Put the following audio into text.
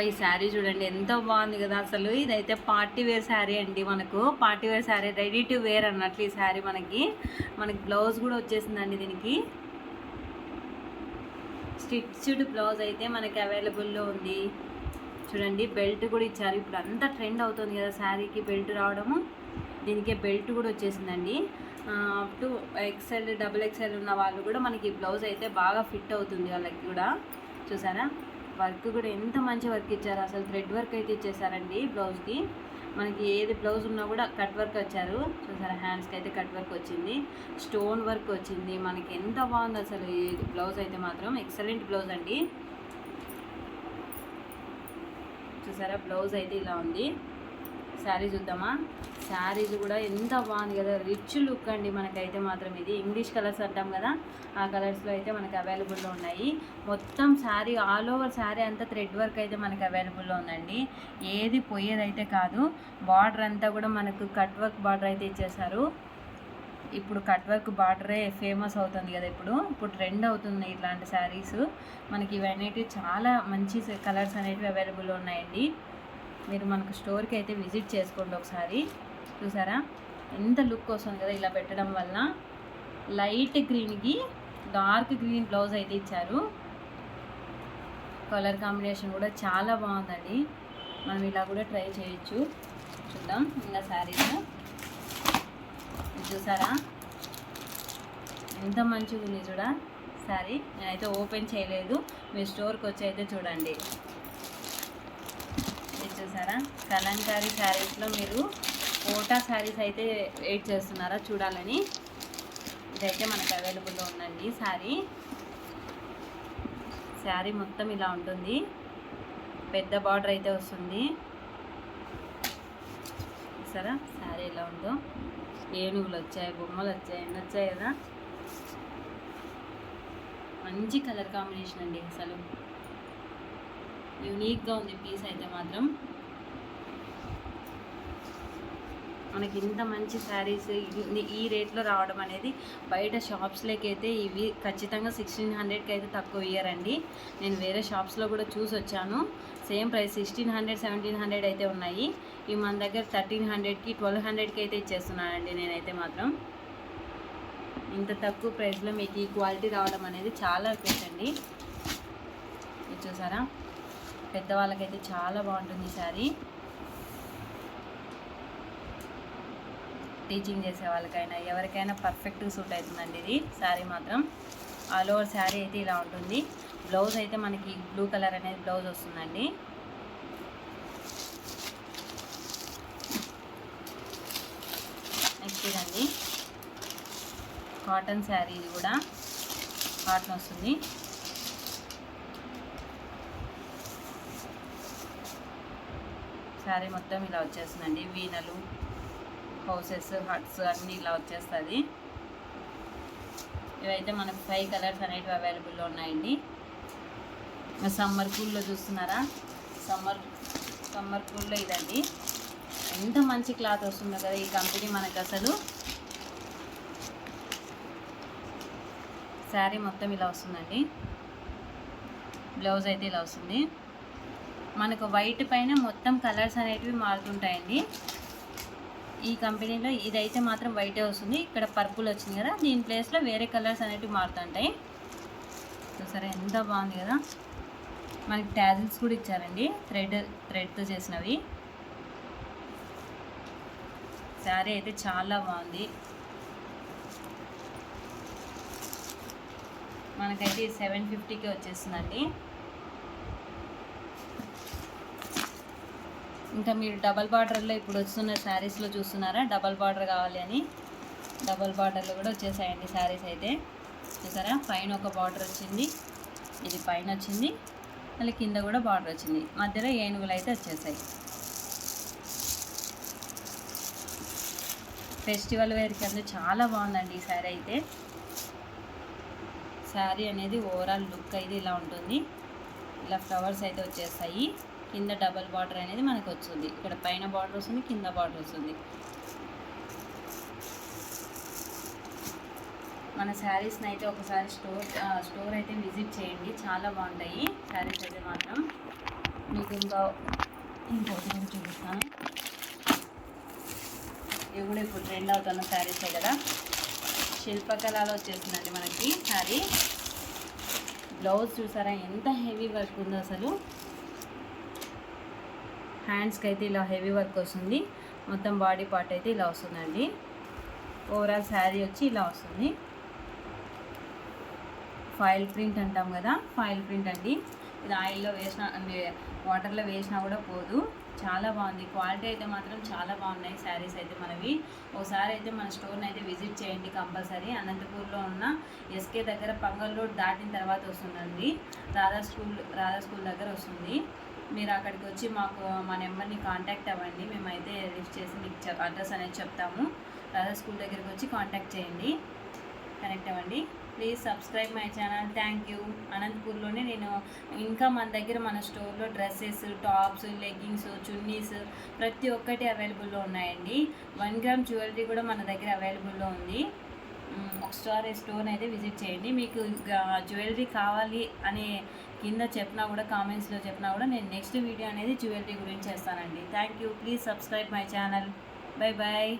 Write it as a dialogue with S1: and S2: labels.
S1: ఈ శారీ చూడండి ఎంత బాగుంది కదా అసలు. ఇదైతే పార్టీ వేర్ శారీ అండి. మనకు party wear sari, ready to wear అన్నట్లు ఈ శారీ మనకి బ్లౌజ్ కూడా వచ్చేసిందండి. దీనికి స్టిచ్డ్ బ్లౌజ్ అయితే మనకి అవైలబుల్లో ఉంది. చూడండి బెల్ట్ కూడా ఇచ్చారు. ఇప్పుడు అంతా ట్రెండ్ అవుతుంది కదా శారీకి బెల్ట్ రావడము. దీనికే బెల్ట్ కూడా వచ్చేసిందండి. Up to XL, double XL ఉన్న వాళ్ళు కూడా మనకి బ్లౌజ్ అయితే బాగా ఫిట్ అవుతుంది వాళ్ళకి కూడా. చూసారా వర్క్ కూడా ఎంత మంచి వర్క్ ఇచ్చారు. అసలు థ్రెడ్ వర్క్ అయితే ఇచ్చేసారండి బ్లౌజ్కి. మనకి ఏది బ్లౌజ్ ఉన్నా కూడా కట్ వర్క్ వచ్చారు. చూసారా హ్యాండ్స్కి అయితే కట్ వర్క్ వచ్చింది, స్టోన్ వర్క్ వచ్చింది. మనకి ఎంత బాగుంది అసలు ఈ బ్లౌజ్ అయితే మాత్రం. ఎక్సలెంట్ బ్లౌజ్ అండి. చూసారా బ్లౌజ్ అయితే ఇలా ఉంది. శారీ చూద్దామా. శారీస్ కూడా ఎంత బాగుంది కదా, రిచ్ లుక్ అండి మనకైతే మాత్రం. ఇది ఇంగ్లీష్ కలర్స్ అంటాం కదా, ఆ కలర్స్లో అయితే మనకి అవైలబుల్లో ఉన్నాయి. మొత్తం శారీ ఆల్ ఓవర్ శారీ అంతా థ్రెడ్ వర్క్ అయితే మనకి అవైలబుల్లో ఉందండి. ఏది పోయేదైతే కాదు. బార్డర్ అంతా కూడా మనకు కట్ వర్క్ బార్డర్ అయితే ఇచ్చేసారు. ఇప్పుడు కట్ వర్క్ బార్డరే ఫేమస్ అవుతుంది కదా, ఇప్పుడు ట్రెండ్ అవుతుంది ఇట్లాంటి శారీస్ మనకి. ఇవన్నీ చాలా మంచి కలర్స్ అనేటివి అవైలబుల్లో ఉన్నాయండి. మీరు మనకు స్టోర్కి అయితే విజిట్ చేసుకోండి ఒకసారి. చూసారా ఎంత లుక్ వస్తుంది కదా ఇలా పెట్టడం వల్ల. లైట్ గ్రీన్కి డార్క్ గ్రీన్ బ్లౌజ్ అయితే ఇచ్చారు. కలర్ కాంబినేషన్ కూడా చాలా బాగుందండి. మనం ఇలా కూడా ట్రై చేయొచ్చు. చూద్దాం ఇంకా శారీస్. చూసారా ఎంత మంచిగా ఉంది చూడ శారీ. నేనైతే ఓపెన్ చేయలేదు, మీరు స్టోర్కి వచ్చి అయితే చూడండి. చూసారా కలంకారీ శారీస్లో మీరు కోటా శారీస్ అయితే వెయిట్ చేస్తున్నారా చూడాలని. ఇదైతే మనకు అవైలబుల్లో ఉందండి శారీ మొత్తం ఇలా ఉంటుంది. పెద్ద బార్డర్ అయితే వస్తుంది. చూసారా శారీ ఎలా ఉందో. ఏనుగులు వచ్చాయి, బొమ్మలు వచ్చాయి, ఎన్ని వచ్చాయి కదా. మంచి కలర్ కాంబినేషన్ అండి. అసలు యూనిక్గా ఉంది పీస్ అయితే మాత్రం. మనకి ఇంత మంచి శారీస్ ఈ రేట్లో రావడం అనేది బయట షాప్స్లోకి అయితే ఇవి ఖచ్చితంగా 1600కి అయితే తక్కువ ఇయ్యారండి. నేను వేరే షాప్స్లో కూడా చూసి వచ్చాను. సేమ్ ప్రైస్ 1600, 1700 అయితే ఉన్నాయి. ఇవి మన దగ్గర 1300కి, 1200కి అయితే ఇచ్చేస్తున్నానండి నేనైతే మాత్రం. ఇంత తక్కువ ప్రైస్లో మీకు ఈ క్వాలిటీ రావడం అనేది చాలా పెట్టండి. ఇది చూసారా పెద్దవాళ్ళకైతే చాలా బాగుంటుంది శారీ. టీచింగ్ చేసే వాళ్ళకైనా ఎవరికైనా పర్ఫెక్ట్గా సూట్ అవుతుందండి ఇది శారీ మాత్రం. ఆల్ ఓవర్ శారీ అయితే ఇలా ఉంటుంది. బ్లౌజ్ అయితే మనకి బ్లూ కలర్ అనేది బ్లౌజ్ వస్తుందండి. నెక్స్ట్ ఇదండి కాటన్ శారీ. ఇది కూడా కాటన్ వస్తుంది. శారీ మొత్తం ఇలా వచ్చేస్తుందండి. వీణలు, హౌసెస్, హట్స్ అన్నీ ఇలా వచ్చేస్తుంది. ఇవైతే మనకు 5 కలర్స్ అనేవి అవైలబుల్లో ఉన్నాయండి. సమ్మర్ కూల్లో చూస్తున్నారా, సమ్మర్ కూల్లో ఇదండి. ఎంత మంచి క్లాత్ వస్తుందో కదా ఈ కంపెనీ మనకు అసలు. శారీ మొత్తం ఇలా వస్తుందండి. బ్లౌజ్ అయితే ఇలా వస్తుంది. మనకు వైట్ పైన మొత్తం కలర్స్ అనేటివి మారుతుంటాయండి ఈ కంపెనీలో. ఇదైతే మాత్రం వైటే వస్తుంది. ఇక్కడ పర్పుల్ వచ్చింది కదా, దీని ప్లేస్లో వేరే కలర్స్ అనేటివి మారుతుంటాయి. సరే ఎంత బాగుంది కదా. మనకి ట్యాజిల్స్ కూడా ఇచ్చారండి, థ్రెడ్తో చేసినవి. శారీ అయితే చాలా బాగుంది. మనకైతే 750కి వచ్చేస్తుందండి. ఇంకా మీరు డబల్ బార్డర్లో ఇప్పుడు వస్తున్న శారీస్లో చూస్తున్నారా, డబల్ బార్డర్ కావాలి అని. డబల్ బార్డర్లో కూడా వచ్చేసాయండి శారీస్ అయితే. చూసారా పైన ఒక బార్డర్ వచ్చింది, ఇది పైన వచ్చింది, మళ్ళీ కింద కూడా బార్డర్ వచ్చింది, మధ్యలో ఏనుగులు అయితే వచ్చేసాయి. ఫెస్టివల్ వేర్కి అంతా చాలా బాగుందండి ఈ శారీ అయితే. శారీ అనేది ఓవరాల్ లుక్ అయితే ఇలా ఉంటుంది. ఇలా ఫ్లవర్స్ అయితే వచ్చేస్తాయి. కింద డబల్ బార్డర్ అనేది మనకు వస్తుంది. ఇక్కడ పైన బార్డర్ వస్తుంది, కింద బార్డర్ వస్తుంది. మన శారీస్ని అయితే ఒకసారి స్టోర్ అయితే విజిట్ చేయండి, చాలా బాగుంటాయి శారీస్ అయితే మాత్రం. మీకు ఇంకోటి కూడా చూపిస్తాను. ఇవి కూడా ఇప్పుడు ట్రెండ్ అవుతున్న శారీసే కదా. శిల్పకళలో వచ్చేసిందండి మనకి శారీ. బ్లౌజ్ చూసారా ఎంత హెవీ వర్క్ ఉందో అసలు. హ్యాండ్స్కి అయితే ఇలా హెవీ వర్క్ వస్తుంది. మొత్తం బాడీ పార్ట్ అయితే ఇలా వస్తుందండి. ఓవరాల్ శారీ వచ్చి ఇలా వస్తుంది. ఫాయిల్ ప్రింట్ అంటాం కదా, ఫాయిల్ ప్రింట్ అండి. ఇది ఆయిల్లో వేసిన అంటే వాటర్లో వేసినా కూడా పోదు. చాలా బాగుంది. క్వాలిటీ అయితే మాత్రం చాలా బాగున్నాయి శారీస్ అయితే మనవి. ఒకసారి అయితే మన స్టోర్ని అయితే విజిట్ చేయండి కంపల్సరీ. అనంతపూర్లో ఉన్న ఎస్కే దగ్గర పంగల్ రోడ్ దాటిన తర్వాత వస్తుందండి. రాధా స్కూల్ దగ్గర వస్తుంది. మీరు అక్కడికి వచ్చి మా నెంబర్ని కాంటాక్ట్ అవ్వండి. మేమైతే లిస్ట్ చేసి మీకు అడ్రస్ అనేది చెప్తాము. రాధా స్కూల్ దగ్గరికి వచ్చి కాంటాక్ట్ చేయండి, కనెక్ట్ అవ్వండి. Please subscribe my channel. Thank you. అనంతపూర్లోనే నేను ఇంకా మన స్టోర్లో డ్రెస్సెస్, టాప్స్, లెగ్గింగ్స్, చున్నీస్ ప్రతి ఒక్కటి అవైలబుల్లో ఉన్నాయండి. 1 గ్రామ్ జ్యువెలరీ కూడా మన దగ్గర అవైలబుల్లో ఉంది. ఒకసారి స్టోర్ అయితే విజిట్ చేయండి. మీకు జ్యువెలరీ కావాలి అని కింద చెప్పినా కూడా, కామెంట్స్లో చెప్పినా కూడా నేను నెక్స్ట్ వీడియో అనేది జ్యువెలరీ గురించి చేస్తానండి. Thank you. Please subscribe my channel. Bye bye.